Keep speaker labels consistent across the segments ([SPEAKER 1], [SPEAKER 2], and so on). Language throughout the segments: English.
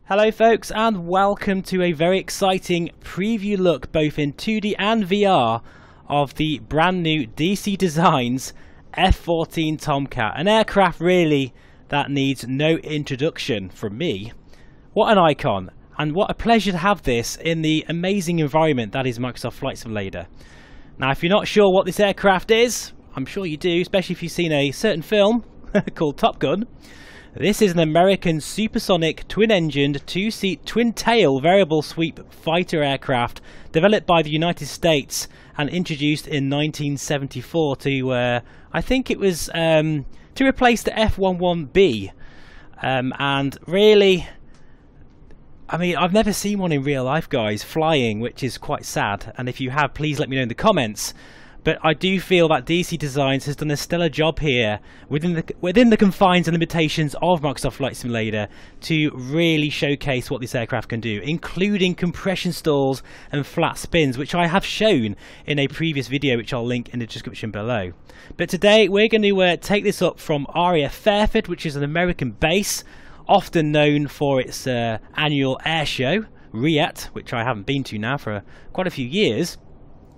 [SPEAKER 1] Hello folks, and welcome to a very exciting preview look both in 2D and VR of the brand new DC Designs F-14 Tomcat, an aircraft really that needs no introduction from me. What an icon, and what a pleasure to have this in the amazing environment that is Microsoft Flight Simulator. Now if you're not sure what this aircraft is, I'm sure you do, especially if you've seen a certain film called Top Gun. This is an American supersonic twin-engined, two-seat, twin-tail variable sweep fighter aircraft developed by the United States and introduced in 1974 to, I think it was to replace the F-11B. And really, I mean, I've never seen one in real life, guys, flying, which is quite sad. And if you have, please let me know in the comments. But I do feel that DC Designs has done a stellar job here within the confines and limitations of Microsoft Flight Simulator to really showcase what this aircraft can do, including compression stalls and flat spins, which I have shown in a previous video, which I'll link in the description below. But today we're going to take this up from RAF Fairford, which is an American base, often known for its annual air show, RIAT, which I haven't been to now for quite a few years.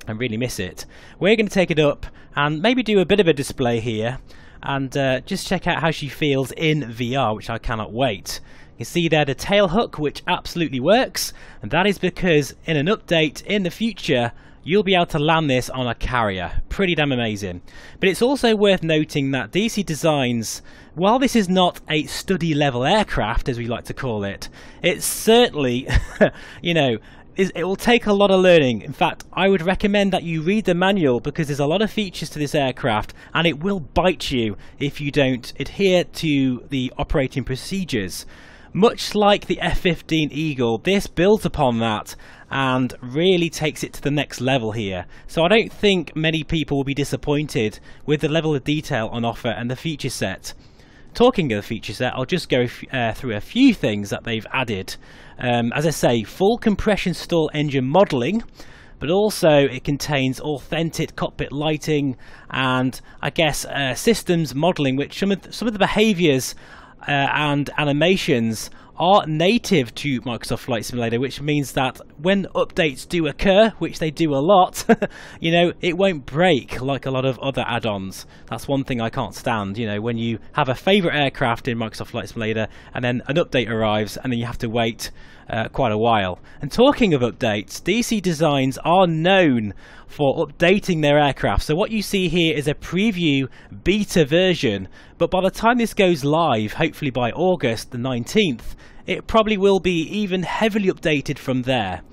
[SPEAKER 1] I really miss it. We're going to take it up and maybe do a bit of a display here and just check out how she feels in VR, which I cannot wait. You can see there the tail hook, which absolutely works, and that is because in an update in the future you'll be able to land this on a carrier. Pretty damn amazing. But it's also worth noting that DC Designs, while this is not a study level aircraft as we like to call it, it's certainly you know, it will take a lot of learning. In fact, I would recommend that you read the manual because there's a lot of features to this aircraft and it will bite you if you don't adhere to the operating procedures. Much like the F-15 Eagle, this builds upon that and really takes it to the next level here. So I don't think many people will be disappointed with the level of detail on offer and the feature set. Talking of the feature set, I'll just go through a few things that they've added. As I say, full compression stall engine modelling, but also it contains authentic cockpit lighting and I guess systems modelling, which some of the behaviours and animations are native to Microsoft Flight Simulator, which means that when updates do occur, which they do a lot, you know, it won't break like a lot of other add-ons. That's one thing I can't stand, you know, when you have a favourite aircraft in Microsoft Flight Simulator and then an update arrives and then you have to wait quite a while. And talking of updates, DC Designs are known for updating their aircraft. So what you see here is a preview beta version, but by the time this goes live, hopefully by August the 19th, it probably will be even heavily updated from there.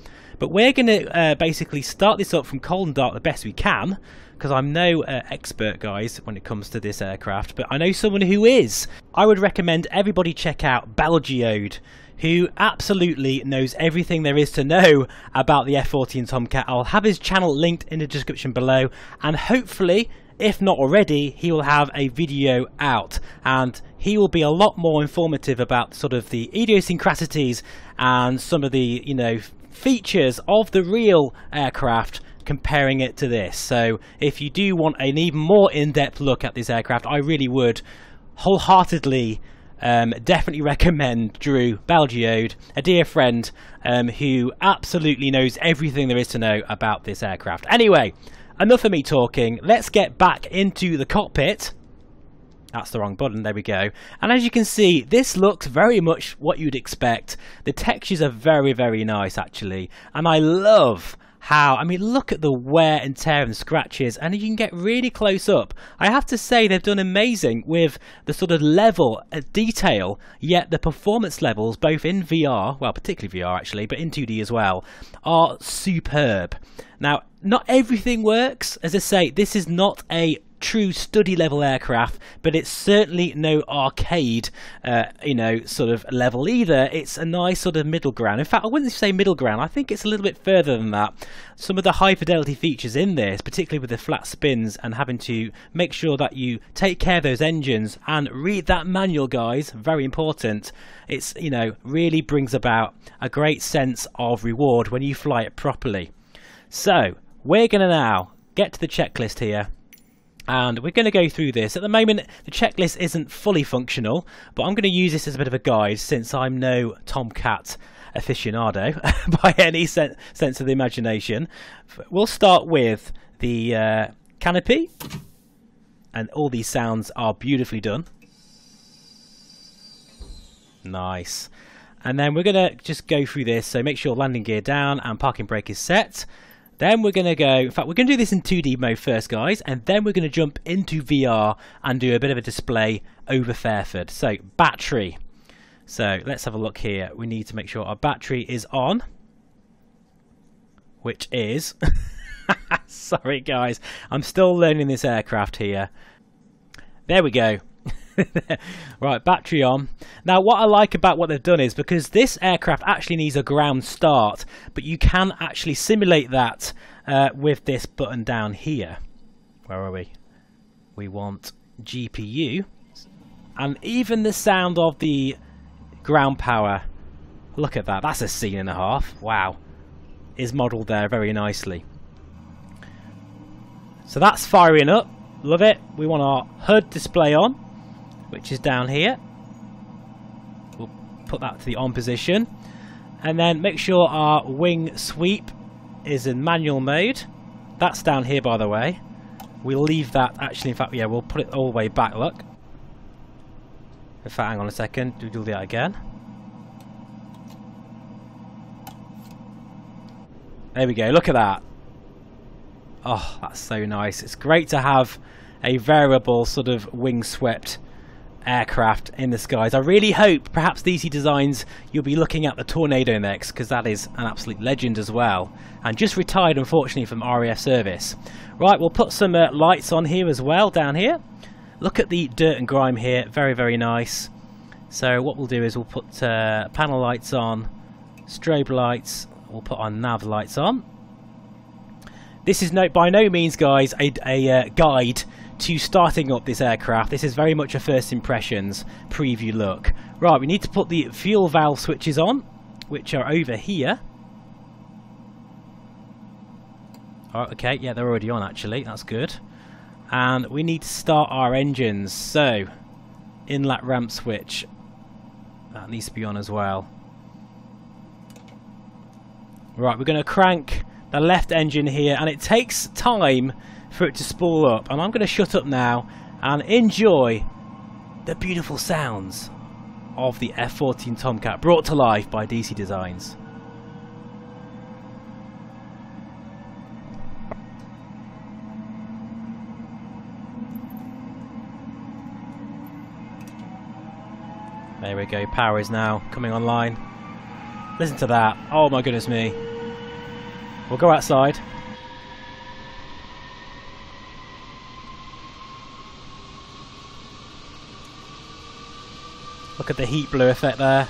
[SPEAKER 1] But we're going to basically start this up from cold and dark the best we can, because I'm no expert, guys, when it comes to this aircraft, but I know someone who is. I would recommend everybody check out Belgeode, who absolutely knows everything there is to know about the F-14 Tomcat. I'll have his channel linked in the description below, and hopefully, if not already, he will have a video out and he will be a lot more informative about sort of the idiosyncrasies and some of the, you know, features of the real aircraft, comparing it to this. So if you do want an even more in-depth look at this aircraft, I really would wholeheartedly definitely recommend Drew Belgeode, a dear friend who absolutely knows everything there is to know about this aircraft. Anyway, enough of me talking. Let's get back into the cockpit. That's the wrong button, there we go. And as you can see, this looks very much what you'd expect. The textures are very, very nice actually. And I love how, I mean, look at the wear and tear and scratches, and you can get really close up. I have to say they've done amazing with the sort of level of detail, yet the performance levels, both in VR, well, particularly VR actually, but in 2D as well, are superb. Now, not everything works. As I say, this is not a true study level aircraft, but it's certainly no arcade you know, sort of level either. It's a nice sort of middle ground. In fact, I wouldn't say middle ground, I think it's a little bit further than that. Some of the high fidelity features in this, particularly with the flat spins and having to make sure that you take care of those engines and read that manual, guys, very important. It's, you know, really brings about a great sense of reward when you fly it properly. So we're gonna now get to the checklist here And we're going to go through this. At the moment, the checklist isn't fully functional, but I'm going to use this as a bit of a guide since I'm no Tomcat aficionado by any sense of the imagination. We'll start with the canopy, and all these sounds are beautifully done. Nice. And then we're going to just go through this, so make sure landing gear down and parking brake is set. Then we're going to go, in fact we're going to do this in 2D mode first guys, and then we're going to jump into VR and do a bit of a display over Fairford. So battery. So let's have a look here. We need to make sure our battery is on, which is, sorry guys, I'm still learning this aircraft here. There we go. Right, battery on. Now what I like about what they've done is, because this aircraft actually needs a ground start, but you can actually simulate that with this button down here. Where are we? We want GPU, and even the sound of the ground power, look at that, that's a scene and a half. Wow, is modelled there very nicely. So that's firing up, love it. We want our HUD display on, which is down here. We'll put that to the on position, and then make sure our wing sweep is in manual mode. That's down here, by the way. We'll leave that, actually, in fact, yeah, we'll put it all the way back, look. In fact, hang on a second, do that again. There we go, look at that. Oh, that's so nice. It's great to have a variable sort of wing swept aircraft in the skies. I really hope perhaps DC Designs you'll be looking at the Tornado next, because that is an absolute legend as well, and just retired unfortunately from RAF service. Right, we'll put some lights on here as well down here. Look at the dirt and grime here, very very nice. So what we'll do is we'll put panel lights on, strobe lights, we'll put our nav lights on. This is by no means guys a guide to starting up this aircraft. This is very much a first impressions preview look. Right, we need to put the fuel valve switches on, which are over here. Oh, okay, yeah, they're already on actually, that's good. And we need to start our engines, so inlet ramp switch, that needs to be on as well. Right, we're going to crank the left engine here, and it takes time for it to spool up, and I'm going to shut up now and enjoy the beautiful sounds of the F-14 Tomcat brought to life by DC Designs. There we go, power is now coming online. Listen to that, oh my goodness me. We'll go outside. Look at the heat blue effect there.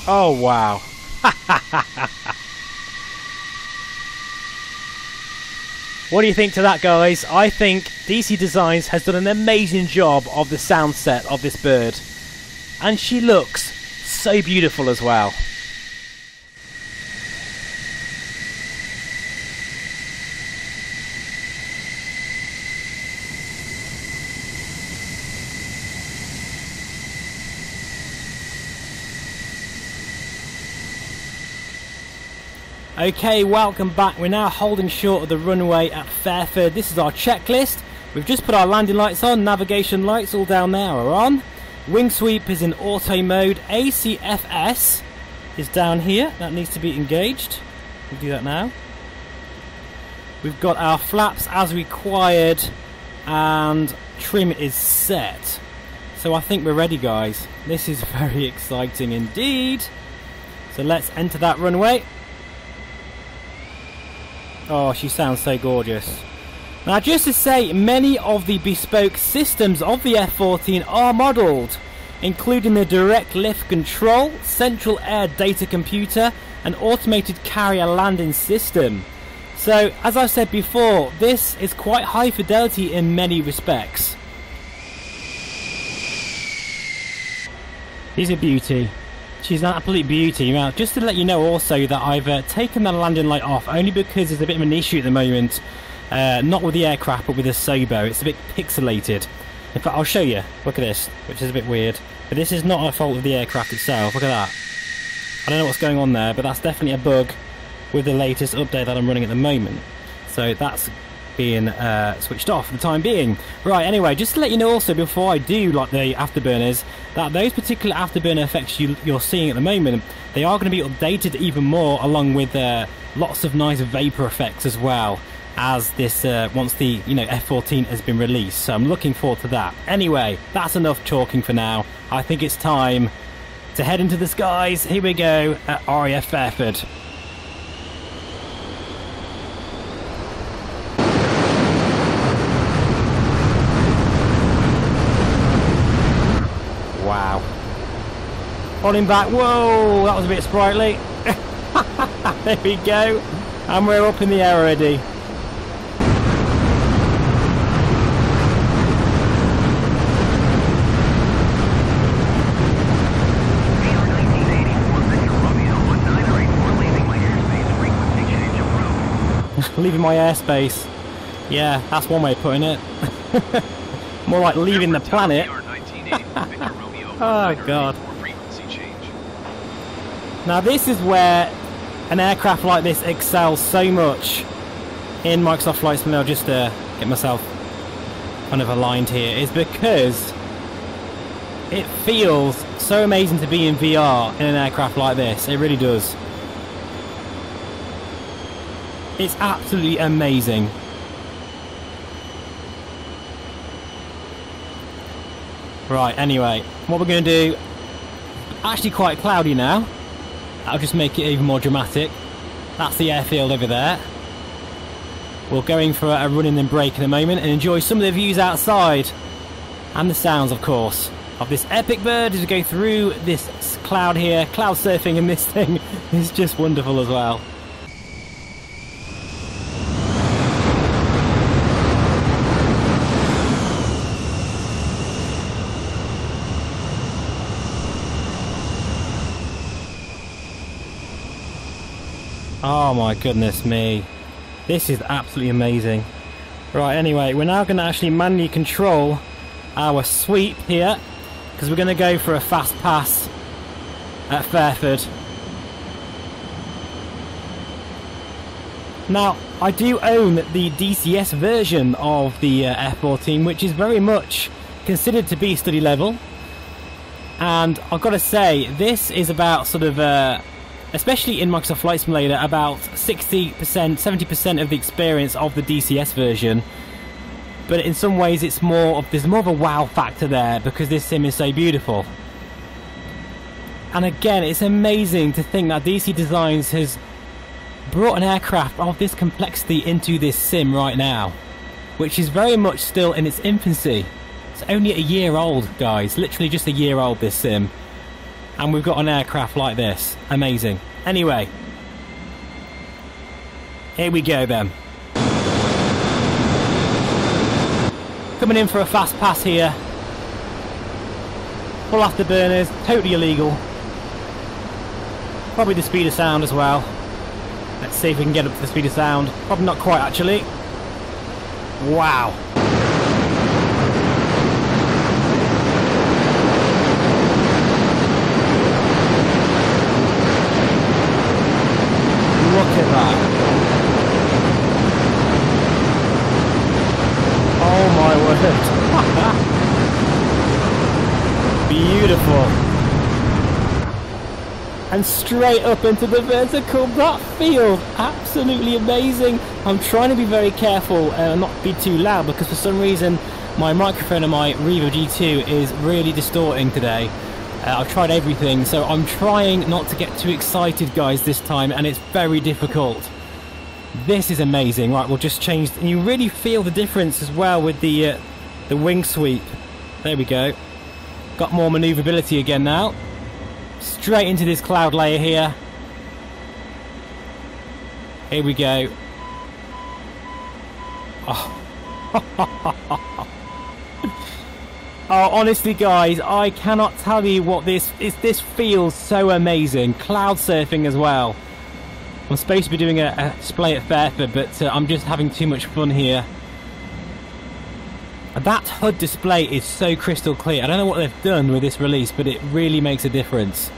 [SPEAKER 1] Oh wow. What do you think to that, guys? I think DC Designs has done an amazing job of the sound set of this bird, and she looks so beautiful as well. Okay, welcome back. We're now holding short of the runway at Fairford. This is our checklist. We've just put our landing lights on, navigation lights all down there are on. Wing sweep is in auto mode. ACFS is down here, that needs to be engaged. We'll do that now. We've got our flaps as required and trim is set. So I think we're ready, guys. This is very exciting indeed. So let's enter that runway. Oh, she sounds so gorgeous. Now, just to say, many of the bespoke systems of the F-14 are modelled, including the direct lift control, central air data computer, and automated carrier landing system. So, as I've said before, this is quite high fidelity in many respects. She's a beauty. She's an absolute beauty. Now, just to let you know also that I've taken the landing light off only because there's a bit of an issue at the moment. Not with the aircraft, but with the Sobo. It's a bit pixelated. In fact, I'll show you. Look at this, which is a bit weird. But this is not a fault of the aircraft itself. Look at that. I don't know what's going on there, but that's definitely a bug with the latest update that I'm running at the moment. So that's being switched off for the time being. Right, anyway, just to let you know also before I do like the afterburners, that those particular afterburner effects you're seeing at the moment, they are going to be updated even more, along with lots of nice vapor effects as well, as this once the F-14 has been released. So I'm looking forward to that. Anyway, that's enough talking for now. I think it's time to head into the skies. Here we go at RAF Fairford. Wow. Falling back. Whoa, that was a bit sprightly. There we go. And we're up in the air already. Leaving my airspace. Yeah, that's one way of putting it. More like leaving the planet. Oh god. Now this is where an aircraft like this excels so much in Microsoft Flight Simulator. I'll just get myself kind of aligned here, is because it feels so amazing to be in VR in an aircraft like this. It really does. It's absolutely amazing. Right, anyway, what we're going to do, actually quite cloudy now. That'll just make it even more dramatic. That's the airfield over there. We're going for a running and break in a moment and enjoy some of the views outside. And the sounds, of course, of this epic bird as we go through this cloud here. Cloud surfing in this thing is just wonderful as well. Oh my goodness me, this is absolutely amazing. Right, anyway, we're now going to actually manually control our sweep here, because we're going to go for a fast pass at Fairford. Now, I do own the DCS version of the F-14, which is very much considered to be study level. And I've got to say, this is about sort of especially in Microsoft Flight Simulator, about 60%, 70% of the experience of the DCS version. But in some ways there's more of a wow factor there, because this sim is so beautiful. And again, it's amazing to think that DC Designs has brought an aircraft of this complexity into this sim right now, which is very much still in its infancy. It's only a year old, guys, literally just a year old, this sim. And we've got an aircraft like this. Amazing. Anyway, here we go then. Coming in for a fast pass here. Full afterburners, totally illegal. Probably the speed of sound as well. Let's see if we can get up to the speed of sound. Probably not quite, actually. Wow. Look at that. Oh my word. Beautiful. And straight up into the vertical. That feels absolutely amazing. I'm trying to be very careful and not be too loud, because for some reason my microphone on my Reverb G2 is really distorting today. I've tried everything, so I'm trying not to get too excited, guys, this time, and it's very difficult. This is amazing. Right, we'll just change, and you really feel the difference as well with the wing sweep. There we go. Got more manoeuvrability again now. Straight into this cloud layer here. Here we go. Oh. Oh, honestly, guys, I cannot tell you what this is. This feels so amazing. Cloud surfing as well. I'm supposed to be doing a display at Fairford, but I'm just having too much fun here. That HUD display is so crystal clear. I don't know what they've done with this release, but it really makes a difference.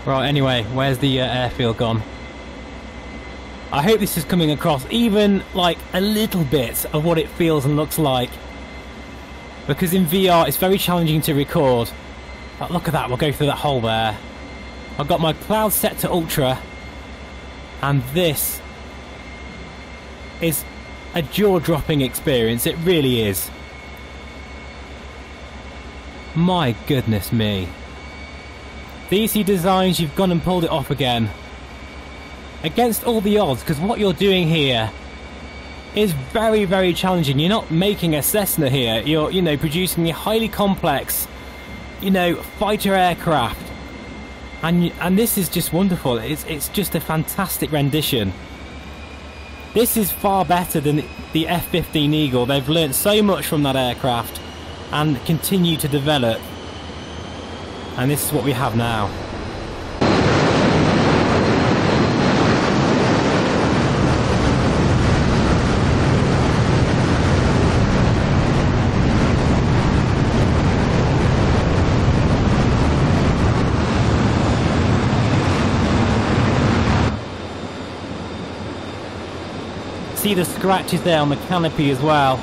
[SPEAKER 1] Right, anyway, where's the airfield gone? I hope this is coming across even like a little bit of what it feels and looks like. Because in VR it's very challenging to record. But look at that, we'll go through that hole there. I've got my cloud set to ultra. And this is a jaw-dropping experience, it really is. My goodness me. DC Designs, you've gone and pulled it off again. Against all the odds, because what you're doing here is very, very challenging. You're not making a Cessna here. You're, you know, producing a highly complex, you know, fighter aircraft. And this is just wonderful. It's just a fantastic rendition. This is far better than the F-15 Eagle. They've learnt so much from that aircraft and continue to develop. And this is what we have now. See the scratches there on the canopy as well.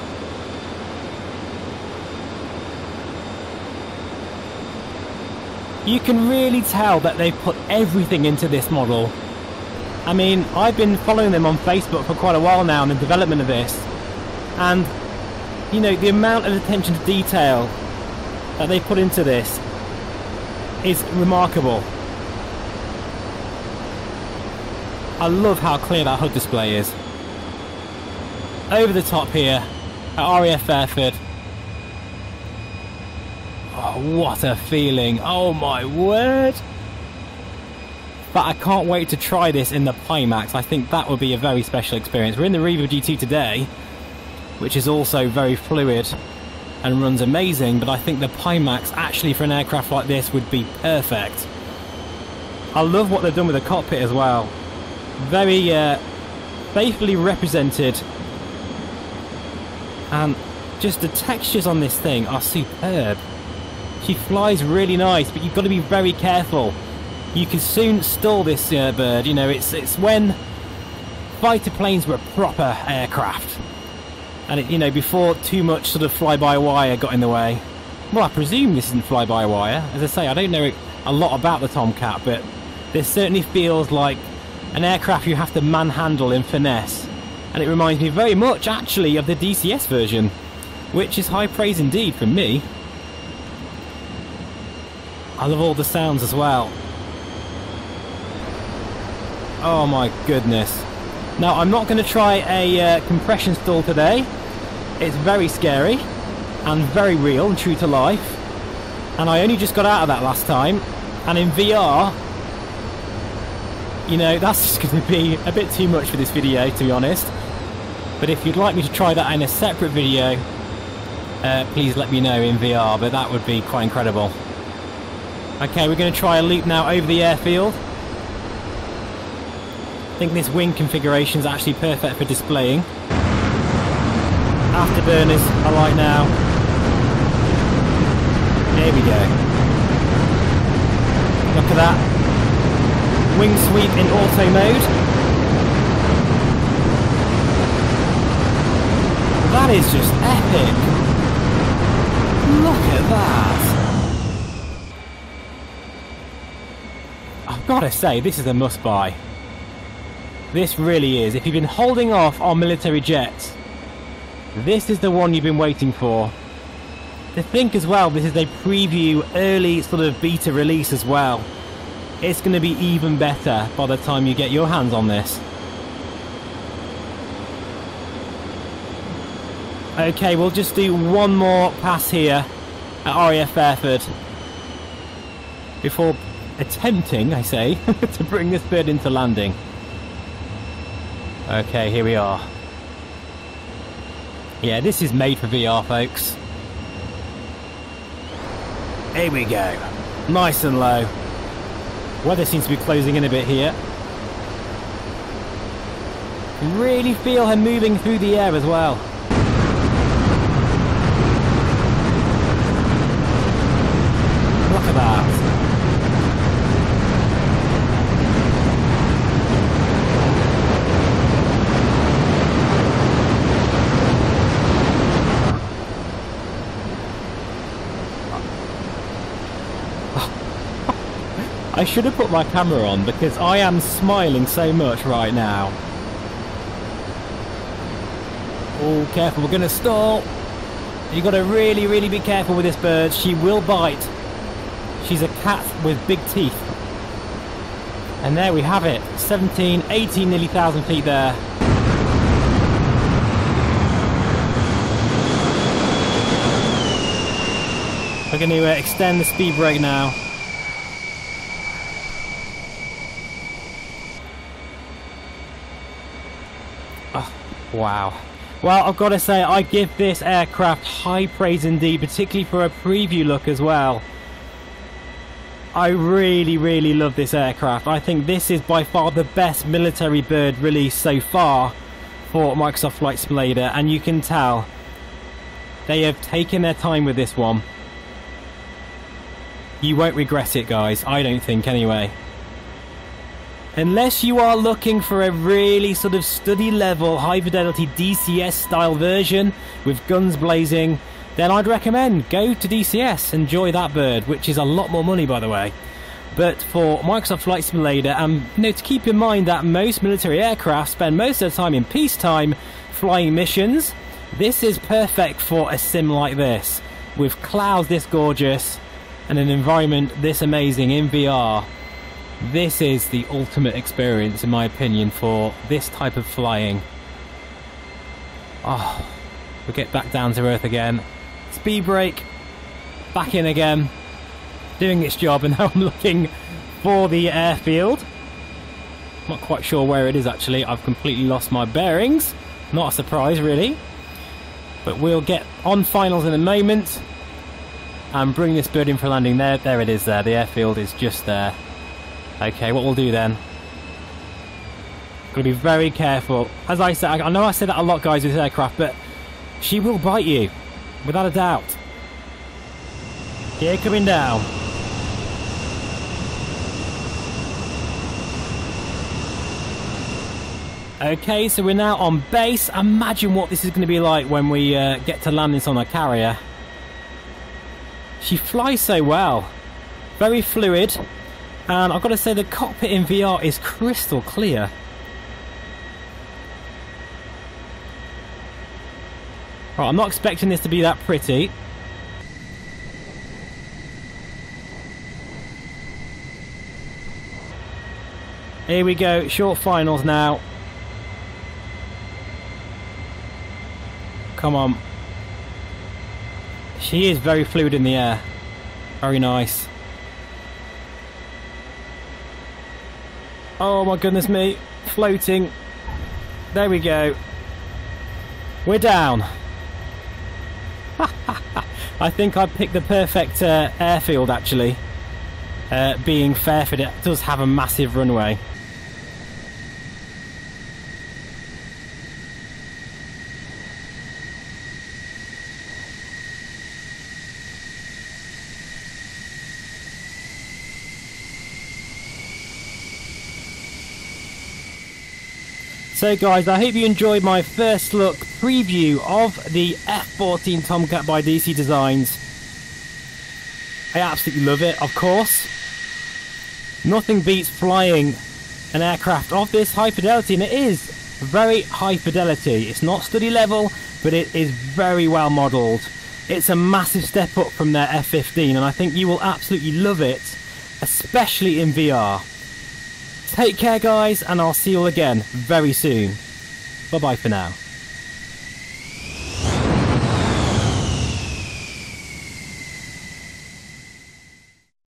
[SPEAKER 1] You can really tell that they've put everything into this model. I mean, I've been following them on Facebook for quite a while now in the development of this, and you know, the amount of attention to detail that they put into this is remarkable. I love how clear that HUD display is. Over the top here at RAF Fairford. Oh, what a feeling. Oh my word. But I can't wait to try this in the Pimax. I think that would be a very special experience. We're in the Reverb G2 today, which is also very fluid and runs amazing, but I think the Pimax actually for an aircraft like this would be perfect. I love what they've done with the cockpit as well. Very faithfully represented. And just the textures on this thing are superb. She flies really nice, but you've got to be very careful. You can soon stall this bird. You know, it's when fighter planes were proper aircraft, and it, you know, before too much sort of fly-by-wire got in the way. Well, I presume this isn't fly-by-wire. As I say, I don't know a lot about the Tomcat, but this certainly feels like an aircraft you have to manhandle in finesse. And it reminds me very much, actually, of the DCS version, which is high praise indeed from me. I love all the sounds as well. Oh my goodness. Now, I'm not going to try a compression stall today. It's very scary and very real and true to life. And I only just got out of that last time. And in VR, you know, that's just going to be a bit too much for this video, to be honest. But if you'd like me to try that in a separate video, please let me know in VR, but that would be quite incredible. Okay, we're going to try a loop now over the airfield. I think this wing configuration is actually perfect for displaying. Afterburners I like now. There we go. Look at that. Wing sweep in auto mode. That is just epic. Look at that. I've got to say, this is a must-buy. This really is. If you've been holding off on military jets, this is the one you've been waiting for. To think as well, this is a preview, early sort of beta release as well. It's going to be even better by the time you get your hands on this. Okay, we'll just do one more pass here at RAF Fairford before attempting, I say, to bring this bird into landing. Okay, here we are. Yeah, this is made for VR, folks. Here we go. Nice and low. Weather seems to be closing in a bit here. Really feel her moving through the air as well. Look at that. I should have put my camera on because I am smiling so much right now. Oh, careful, we're going to stall. You've got to really, really be careful with this bird. She will bite. She's a cat with big teeth. And there we have it. 17, 18, nearly 1,000 feet there. We're going to extend the speed brake now. Oh, wow. Well, I've got to say, I give this aircraft high praise indeed, particularly for a preview look as well. I really, really love this aircraft. I think this is by far the best military bird released so far for Microsoft Flight Simulator, and you can tell they have taken their time with this one. You won't regret it, guys. I don't think, anyway. Unless you are looking for a really sort of study level, high fidelity DCS style version with guns blazing, then I'd recommend go to DCS, enjoy that bird, which is a lot more money, by the way. But for Microsoft Flight Simulator, and to keep in mind that most military aircraft spend most of their time in peacetime flying missions, this is perfect for a sim like this, with clouds this gorgeous and an environment this amazing in VR. This is the ultimate experience, in my opinion, for this type of flying. Oh, we'll get back down to earth again. Speed brake, back in again, doing its job, and now I'm looking for the airfield. Not quite sure where it is actually. I've completely lost my bearings. Not a surprise, really. But we'll get on finals in a moment and bring this bird in for landing there. There it is there. The airfield is just there. Okay, what we'll do then, gotta be very careful. As I said, I know I say that a lot, guys, with this aircraft, but she will bite you, without a doubt. Here, coming down. Okay, so we're now on base. Imagine what this is going to be like when we get to land this on a carrier. She flies so well. Very fluid. And I've got to say, the cockpit in VR is crystal clear. Right, I'm not expecting this to be that pretty. Here we go, short finals now. Come on. She is very fluid in the air. Very nice. Oh my goodness me, floating. There we go. We're down. I think I picked the perfect airfield, actually. Being Fairford, it does have a massive runway. So guys, I hope you enjoyed my first look preview of the F-14 Tomcat by DC Designs. I absolutely love it, of course. Nothing beats flying an aircraft of this high fidelity, and it is very high fidelity. It's not study level, but it is very well modelled. It's a massive step up from their F-15, and I think you will absolutely love it, especially in VR. Take care, guys, and I'll see you all again very soon. Bye-bye for now.